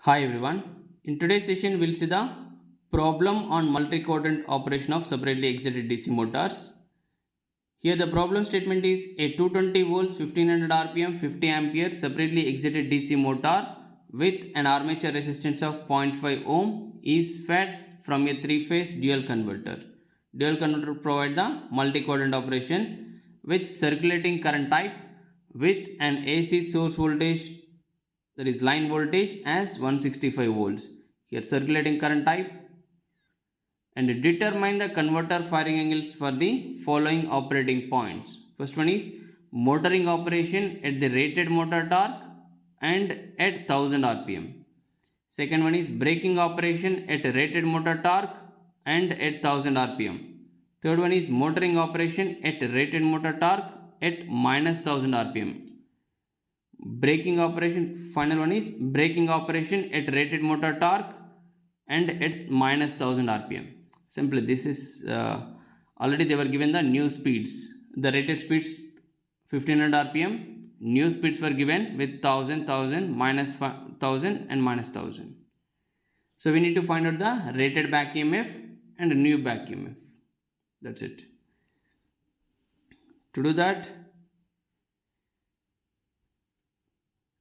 Hi everyone. In today's session, we'll see the problem on multi-quadrant operation of separately excited DC motors. Here the problem statement is a 220 volts 1500 rpm 50 ampere separately excited DC motor with an armature resistance of 0.5 ohm is fed from a three-phase dual converter. Dual converter provide the multi-quadrant operation with circulating current type with an AC source voltage, that is line voltage, as 165 volts. Here circulating current type, and determine the converter firing angles for the following operating points. First one is motoring operation at the rated motor torque and at 1000 rpm. Second one is braking operation at rated motor torque and at 1000 rpm. Third one is motoring operation at rated motor torque at minus 1000 rpm. Braking operation, final one is braking operation at rated motor torque and at minus 1000 rpm. Simply this is already they were given the new speeds. The rated speeds 1500 rpm, new speeds were given with 1000 minus 1000 and minus 1000. So we need to find out the rated back EMF and new back EMF. That's it. To do that,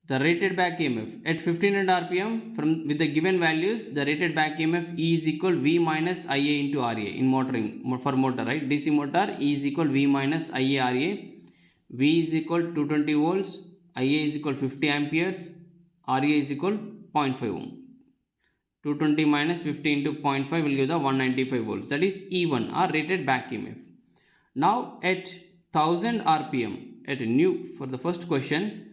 the rated back EMF at 1500 rpm from with the given values, the rated back EMF E is equal V minus Ia into Ra in motoring, for motor, right? DC motor E is equal V minus Ia Ra. V is equal 220 volts, Ia is equal 50 amperes, Ra is equal 0.5 ohm. 220 minus 50 into 0.5 will give the 195 volts, that is E1 or rated back EMF. Now at 1000 rpm, at new, for the first question,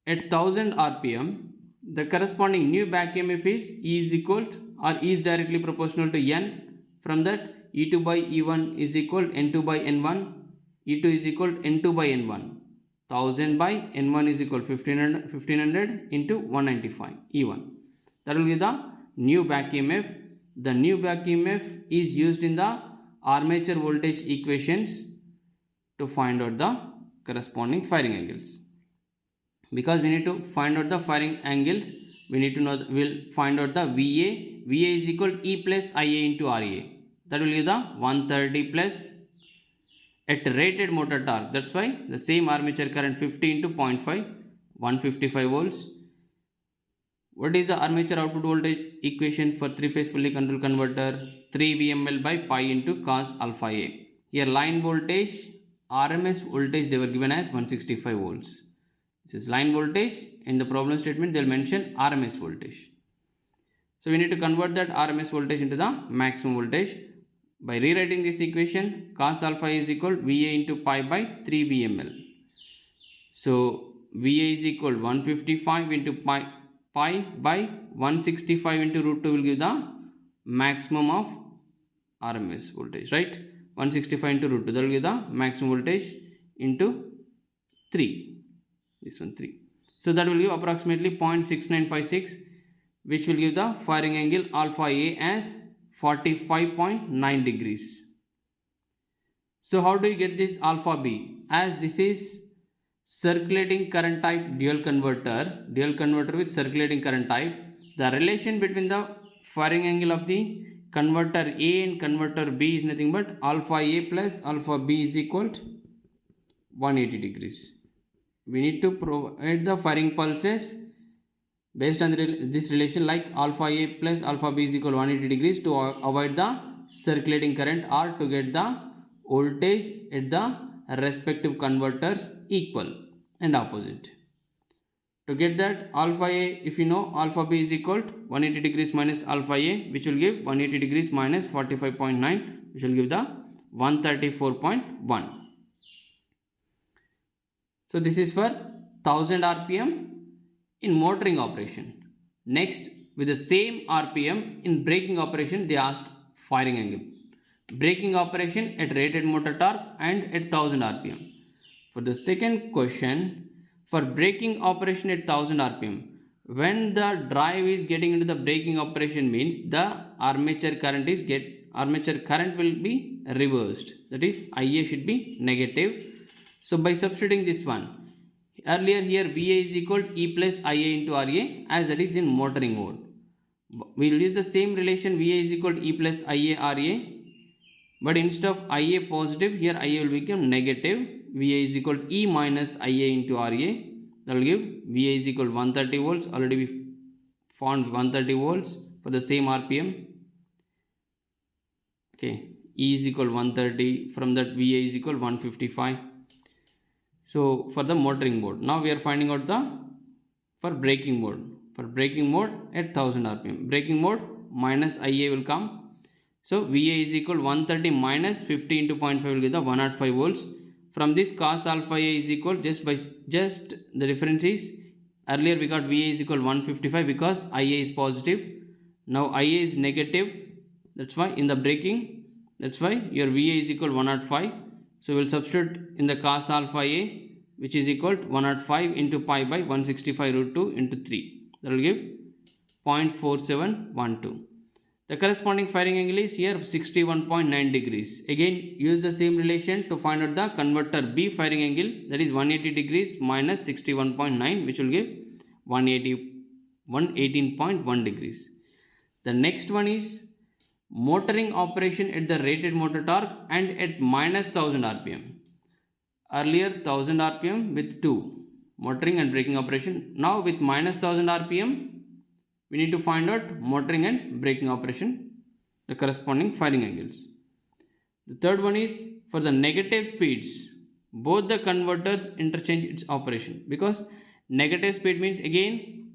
at 1000 rpm, the corresponding new back EMF is E is equal to, or E is directly proportional to N. From that, E2 by E1 is equal to N2 by N1. E2 is equal to N2 by N1. 1000 by N1 is equal to 1500 into 195 E1. That will be the new back EMF. The new back EMF is used in the armature voltage equations to find out the corresponding firing angles. Because we need to find out the firing angles, we need to know, we'll find out the VA. VA is equal to E plus Ia into Ra. That will give the 130 plus at rated motor torque. That's why the same armature current 50 into 0.5, 155 volts. What is the armature output voltage equation for three-phase fully controlled converter? 3 VML by pi into cos alpha A. Here line voltage, RMS voltage they were given as 165 volts. This is line voltage. In the problem statement they will mention RMS voltage. So we need to convert that RMS voltage into the maximum voltage. By rewriting this equation, cos alpha is equal to VA into pi by 3 VML. So VA is equal to 155 into pi by 165 into root 2 will give the maximum of RMS voltage, right? 165 into root 2, that will give the maximum voltage into 3. This one 3. So that will give approximately 0.6956, which will give the firing angle alpha A as 45.9 degrees. So how do you get this alpha B? As this is circulating current type dual converter with circulating current type, the relation between the firing angle of the converter A and converter B is nothing but alpha A plus alpha B is equal to 180 degrees. We need to provide the firing pulses based on this relation, like alpha A plus alpha B is equal to 180 degrees to avoid the circulating current or to get the voltage at the respective converters equal and opposite. To get that alpha A, if you know, alpha B is equal to 180 degrees minus alpha A, which will give 180 degrees minus 45.9, which will give the 134.1. So this is for 1000 rpm in motoring operation. Next, with the same rpm in braking operation, they asked firing angle. Braking operation at rated motor torque and at 1000 rpm. For the second question, for braking operation at 1000 rpm, when the drive is getting into the braking operation means the armature current will be reversed. That is, Ia should be negative. So by substituting this one, Earlier here VA is equal to E plus IA into RA, as that is in motoring mode. We will use the same relation, VA is equal to E plus IA RA, but instead of IA positive, here IA will become negative. VA is equal to E minus IA into RA. That will give VA is equal to 130 volts. Already we found 130 volts for the same RPM. Okay, E is equal to 130. From that VA is equal to 155. So for the motoring mode, now we are finding out the for braking mode. For braking mode at 1000 RPM, braking mode minus IA will come. So VA is equal to 130 minus 50 into 0.5 will give the 105 volts. From this cos alpha A is equal, just the difference is earlier we got VA is equal to 155 because IA is positive. Now IA is negative. That's why in the braking, that's why your VA is equal to 105. So we will substitute in the cos alpha A, which is equal to 105 into pi by 165 root 2 into 3. That will give 0.4712. The corresponding firing angle is here 61.9 degrees. Again, use the same relation to find out the converter B firing angle, that is 180 degrees minus 61.9, which will give 118.1 degrees. The next one is motoring operation at the rated motor torque and at minus 1000 RPM. Earlier 1000 RPM with 2 motoring and braking operation. Now with minus 1000 RPM, we need to find out motoring and braking operation, the corresponding firing angles. The third one is for the negative speeds, both the converters interchange its operation, because negative speed means again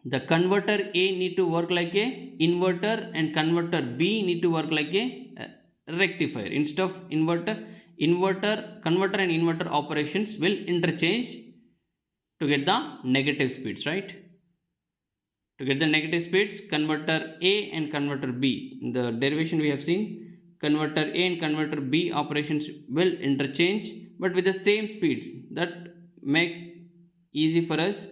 the converter A need to work like a inverter and converter B need to work like a rectifier. Instead of converter and inverter operations will interchange to get the negative speeds, right? To get the negative speeds, converter A and converter B, in the derivation we have seen, converter A and converter B operations will interchange, but with the same speeds. That makes easy for us.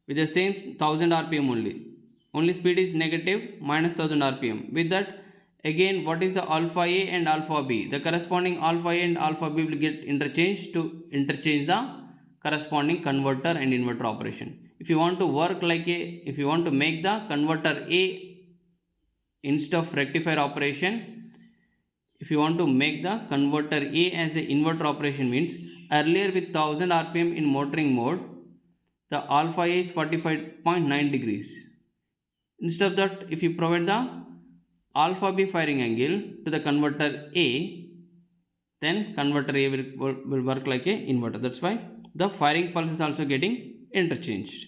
With the same 1000 RPM only speed is negative minus 1000 RPM. With that, again, what is the alpha A and alpha B? The corresponding alpha A and alpha B will get interchanged to interchange the corresponding converter and inverter operation. If you want to work like if you want to make the converter A instead of rectifier operation, if you want to make the converter A as an inverter operation, means earlier with 1000 RPM in motoring mode, the alpha A is 45.9 degrees. Instead of that, if you provide the alpha B firing angle to the converter A, then converter A will work like a inverter. That's why the firing pulse is also getting interchanged,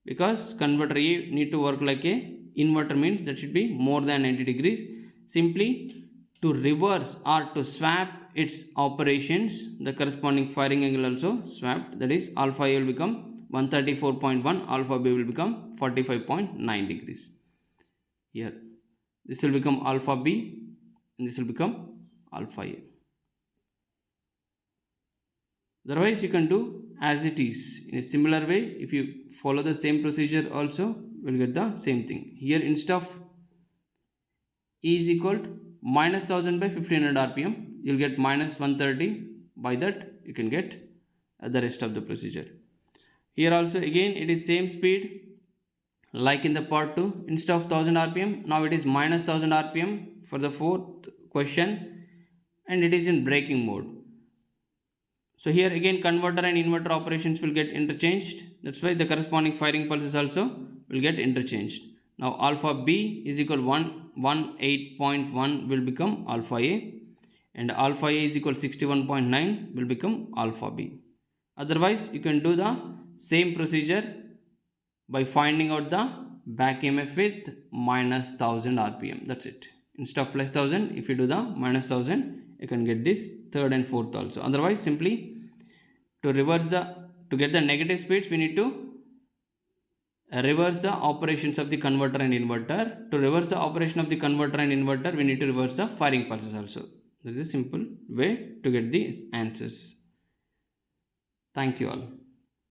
because converter A need to work like a inverter, means that should be more than 90 degrees. Simply to reverse or to swap its operations, the corresponding firing angle also swapped, that is alpha A will become 134.1, alpha B will become 45.9 degrees. Here this will become alpha B and this will become alpha A. Otherwise you can do as it is in a similar way. If you follow the same procedure also, we'll get the same thing. Here instead of E is equal to minus 1000 by 1500 RPM, you'll get minus 130. By that you can get the rest of the procedure. Here also again it is same speed like in the part 2. Instead of 1000 RPM, now it is minus 1000 RPM for the fourth question, and it is in braking mode. So here again converter and inverter operations will get interchanged. That's why the corresponding firing pulses also will get interchanged. Now alpha B is equal to 118.1 will become alpha A, and alpha A is equal to 61.9 will become alpha B. Otherwise you can do the same procedure by finding out the back EMF with minus 1000 RPM. That's it. Instead of plus 1000, if you do the minus 1000, you can get this third and fourth also. Otherwise, simply to get the negative speeds, we need to reverse the operations of the converter and inverter. To reverse the operation of the converter and inverter, we need to reverse the firing pulses also. This is a simple way to get these answers. Thank you all.